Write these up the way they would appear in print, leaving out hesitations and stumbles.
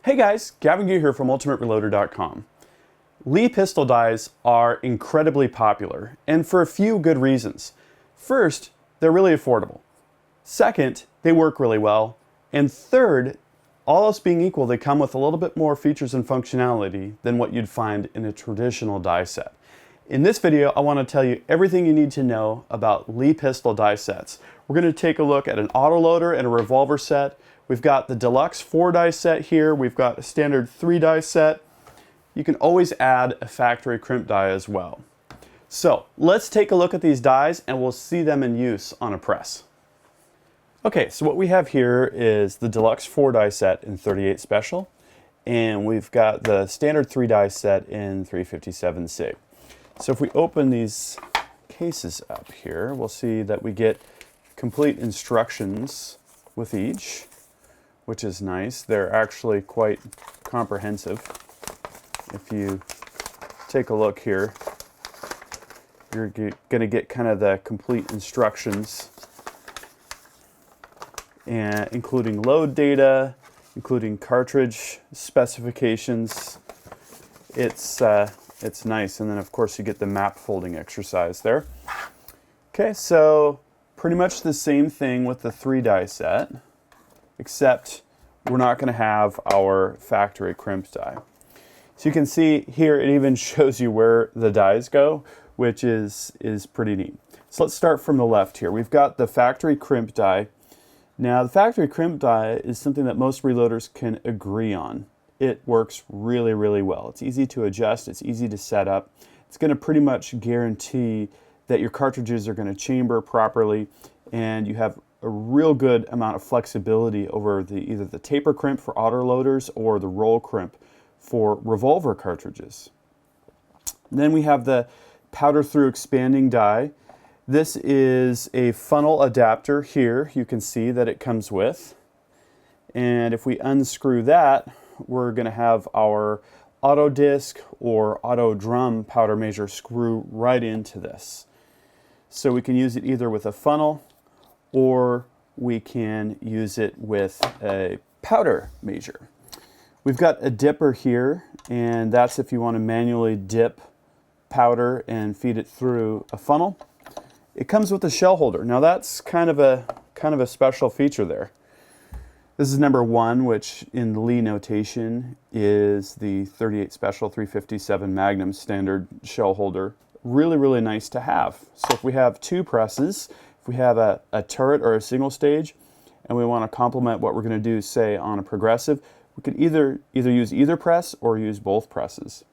Hey guys, Gavin Gear here from UltimateReloader.com. Lee pistol dies are incredibly popular, and for a few good reasons. First, they're really affordable. Second, they work really well. And third, all else being equal, they come with a little bit more features and functionality than what you'd find in a traditional die set. In this video, I want to tell you everything you need to know about Lee pistol die sets. We're going to take a look at an autoloader and a revolver set. We've got the deluxe 4-die set here. We've got a standard 3-die set. You can always add a factory crimp die as well. So let's take a look at these dies and we'll see them in use on a press. Okay, so what we have here is the deluxe 4-die set in 38 special, and we've got the standard 3-die set in 357C. So if we open these cases up here, we'll see that we get complete instructions with each, which is nice. They're actually quite comprehensive. If you take a look here, you're going to get kind of the complete instructions, and including load data, including cartridge specifications. It's nice, and then of course you get the map folding exercise there. Okay, so pretty much the same thing with the 3-die set, except we're not going to have our factory crimp die. So you can see here it even shows you where the dies go, which is pretty neat. So let's start from the left here. We've got the factory crimp die. Now the factory crimp die is something that most reloaders can agree on. It works really, really well. It's easy to adjust, it's easy to set up. It's going to pretty much guarantee that your cartridges are going to chamber properly, and you have a real good amount of flexibility over either the taper crimp for autoloaders or the roll crimp for revolver cartridges. And then we have the powder through expanding die. This is a funnel adapter here. You can see that it comes with. And if we unscrew that, we're going to have our auto disc or auto drum powder measure screw right into this. So we can use it either with a funnel or we can use it with a powder measure. We've got a dipper here, and that's if you want to manually dip powder and feed it through a funnel. It comes with a shell holder. Now that's kind of a special feature there. This is number 1, which in the Lee notation is the 38 Special 357 Magnum standard shell holder. Really, really nice to have. So if we have 2 presses, if we have a turret or a single stage, and we want to complement what we're going to do, say, on a progressive, we could either use either press or use both presses.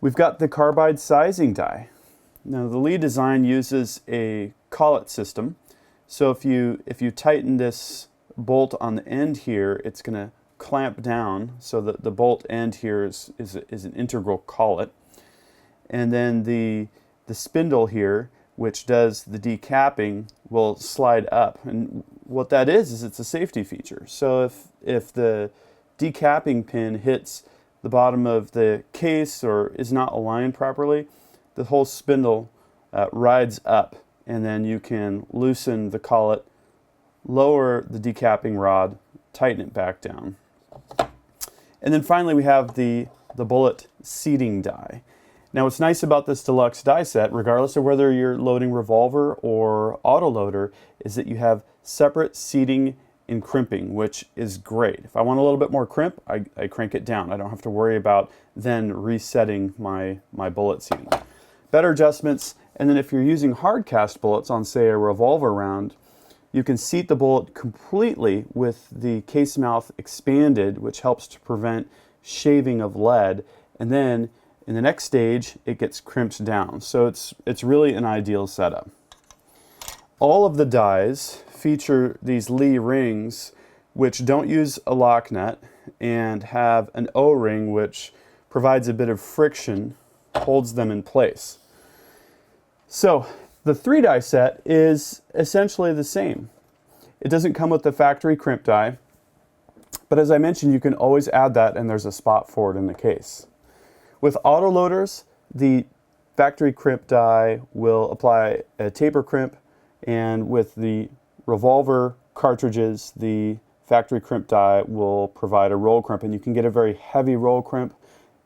We've got the Carbide Sizing Die. Now the Lee design uses a collet system. So if you tighten this bolt on the end here, it's going to clamp down so that the bolt end here is an integral collet. And then the spindle here, which does the decapping, will slide up. And what that is it's a safety feature. So if the decapping pin hits the bottom of the case or is not aligned properly, the whole spindle rides up, and then you can loosen the collet, lower the decapping rod, tighten it back down. And then finally we have the bullet seating die. Now what's nice about this deluxe die set, regardless of whether you're loading revolver or autoloader, is that you have separate seating and crimping, which is great. If I want a little bit more crimp, I crank it down. I don't have to worry about then resetting my bullet seating. Better adjustments, and then if you're using hard cast bullets on, say, a revolver round, you can seat the bullet completely with the case mouth expanded, which helps to prevent shaving of lead, and then in the next stage it gets crimped down. So it's really an ideal setup. All of the dies feature these Lee rings, which don't use a lock nut and have an O-ring which provides a bit of friction, holds them in place. So the 3-die set is essentially the same. It doesn't come with the factory crimp die, but as I mentioned, you can always add that, and there's a spot for it in the case. With autoloaders, the factory crimp die will apply a taper crimp, and with the revolver cartridges, the factory crimp die will provide a roll crimp, and you can get a very heavy roll crimp.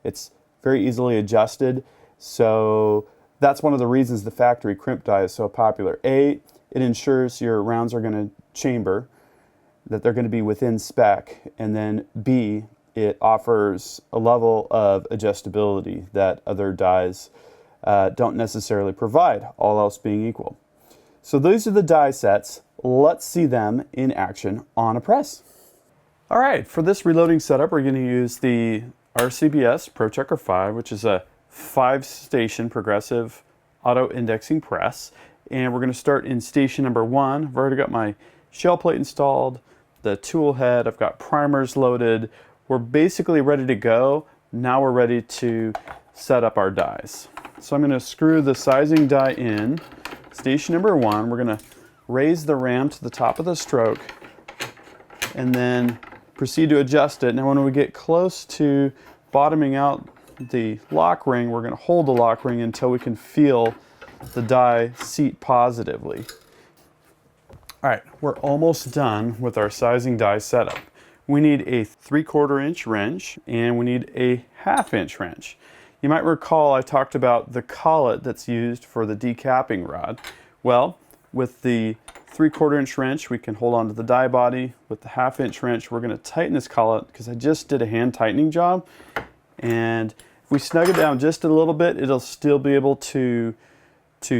It's very easily adjusted, so that's one of the reasons the factory crimp die is so popular. A, it ensures your rounds are going to chamber, that they're going to be within spec, and then B, it offers a level of adjustability that other dies don't necessarily provide, all else being equal. So these are the die sets. Let's see them in action on a press. All right, for this reloading setup, we're going to use the RCBS ProChecker 5, which is a 5-station progressive auto indexing press. And we're going to start in station number 1. I've already got my shell plate installed, the tool head, I've got primers loaded. We're basically ready to go. Now we're ready to set up our dies. So I'm going to screw the sizing die in. Station number 1, we're going to raise the ram to the top of the stroke and then proceed to adjust it. Now when we get close to bottoming out the lock ring, we're going to hold the lock ring until we can feel the die seat positively. All right, we're almost done with our sizing die setup. We need a 3/4 inch wrench and we need a 1/2 inch wrench. You might recall I talked about the collet that's used for the decapping rod. Well, with the 3/4 inch wrench, we can hold on to the die body. With the 1/2 inch wrench, we're going to tighten this collet because I just did a hand tightening job. And if we snug it down just a little bit, it'll still be able to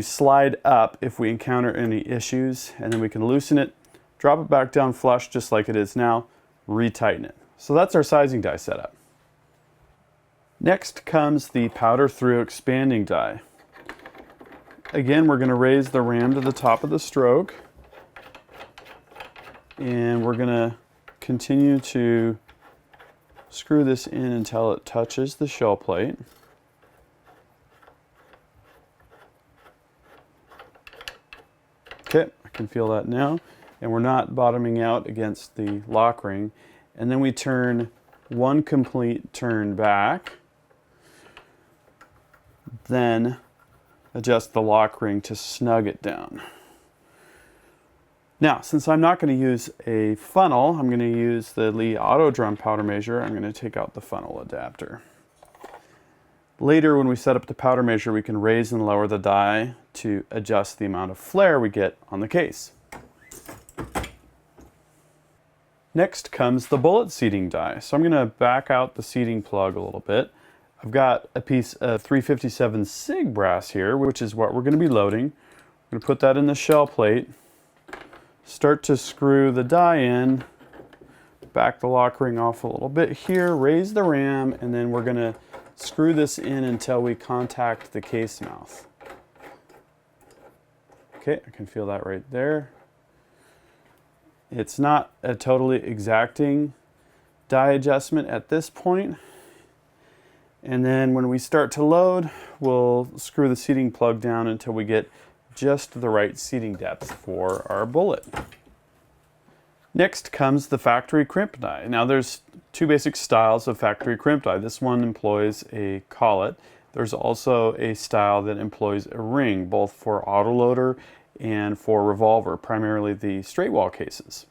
slide up if we encounter any issues. And then we can loosen it, drop it back down flush just like it is now, retighten it. So that's our sizing die setup. Next comes the powder through expanding die. Again, we're going to raise the ram to the top of the stroke, and we're going to continue to screw this in until it touches the shell plate. Okay, I can feel that now, and we're not bottoming out against the lock ring. And then we turn one complete turn back, then adjust the lock ring to snug it down. Now, since I'm not going to use a funnel, I'm going to use the Lee Auto Drum powder measure. I'm going to take out the funnel adapter. Later, when we set up the powder measure, we can raise and lower the die to adjust the amount of flare we get on the case. Next comes the bullet seating die. So I'm going to back out the seating plug a little bit. I've got a piece of 357 SIG brass here, which is what we're going to be loading. I'm going to put that in the shell plate, start to screw the die in, back the lock ring off a little bit here, raise the ram, and then we're going to screw this in until we contact the case mouth. Okay, I can feel that right there. It's not a totally exacting die adjustment at this point. And then when we start to load, we'll screw the seating plug down until we get just the right seating depth for our bullet. Next comes the factory crimp die. Now there's two basic styles of factory crimp die. This one employs a collet. There's also a style that employs a ring, both for autoloader and for revolver, primarily the straight wall cases.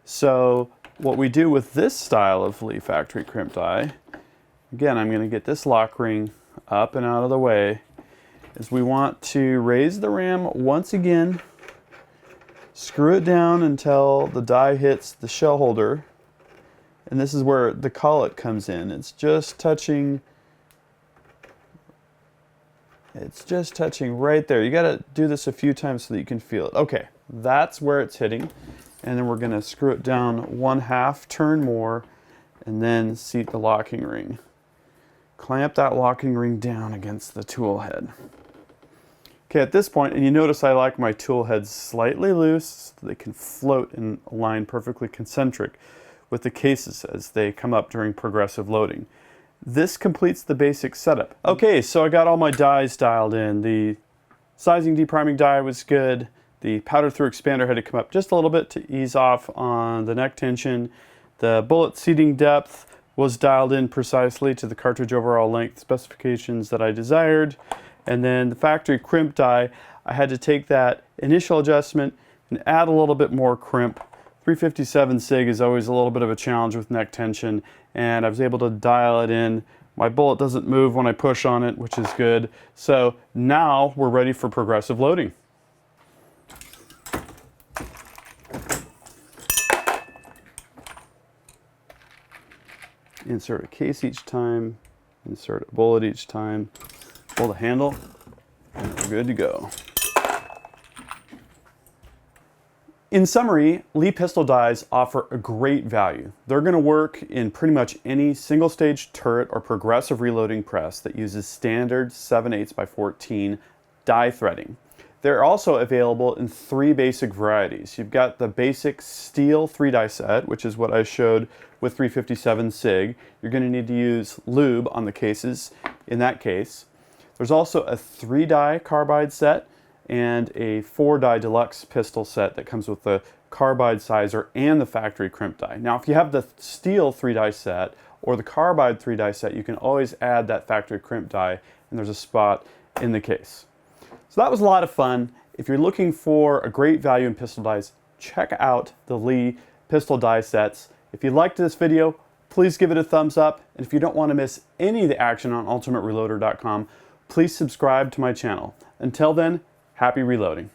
So what we do with this style of Lee factory crimp die, again, I'm going to get this lock ring up and out of the way, is we want to raise the ram once again, screw it down until the die hits the shell holder, and this is where the collet comes in. It's just touching right there. You got to do this a few times so that you can feel it. Okay, that's where it's hitting, and then we're going to screw it down 1/2 turn more, and then seat the locking ring. Clamp that locking ring down against the tool head. Okay, at this point, and you notice I like my tool heads slightly loose so they can float and align perfectly concentric with the cases as they come up during progressive loading. This completes the basic setup. Okay, so I got all my dies dialed in. The sizing depriming die was good. The powder through expander had to come up just a little bit to ease off on the neck tension. The bullet seating depth was dialed in precisely to the cartridge overall length specifications that I desired. And then the factory crimp die, I had to take that initial adjustment and add a little bit more crimp 357 SIG is always a little bit of a challenge with neck tension, and I was able to dial it in. My bullet doesn't move when I push on it, which is good. So now we're ready for progressive loading. Insert a case each time, insert a bullet each time, pull the handle, and we're good to go. In summary, Lee pistol dies offer a great value. They're going to work in pretty much any single stage turret or progressive reloading press that uses standard 7/8 by 14 die threading. They're also available in 3 basic varieties. You've got the basic steel 3-die set, which is what I showed with 357 SIG. You're going to need to use lube on the cases in that case. There's also a 3-die carbide set and a 4-die deluxe pistol set that comes with the carbide sizer and the factory crimp die. Now, if you have the steel 3-die set or the carbide 3-die set, you can always add that factory crimp die, and there's a spot in the case. So that was a lot of fun. If you're looking for a great value in pistol dies, check out the Lee pistol die sets. If you liked this video, please give it a thumbs up. And if you don't want to miss any of the action on ultimatereloader.com, please subscribe to my channel. Until then, happy reloading.